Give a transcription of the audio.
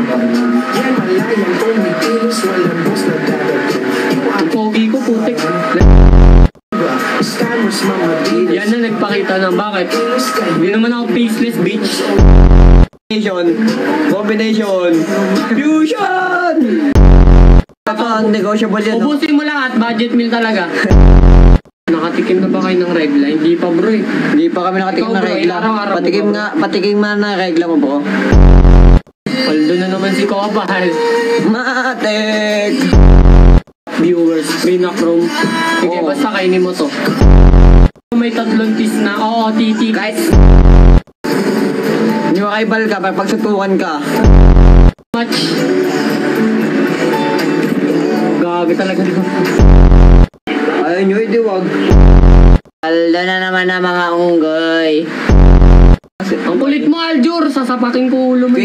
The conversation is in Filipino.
Yan malayang kumikilos, walang boss na dadating. Ang pogi ko, putik. Scammers, mga dealers. Yan na nagpakita ng bakit. Hindi naman ako faceless, bitch. Combination. Fusion! Ito ang negotiable yan. Ubusin mo lahat, budget meal talaga. Nakatikim na ba kayo ng regla? Hindi pa bro eh. Hindi pa kami nakatikim Ikaw, ng bro, regla. araw-araw Patikim mo, nga, patikim nga na regla mo, bro. Paldo na naman si Kopal. Matek! Viewers, Chrome. Sige, Oo. basta kainin mo to. May tatlong tis na. Oo, titi. Kahit yung kaibal ka, pagsutukan ka. Much. Gabi talaga dito. Ayun nyo, hindi wag. Paldo na naman na mga unggoy. Ang kulit mo, Aljur. Sasapakin ko ulo mo.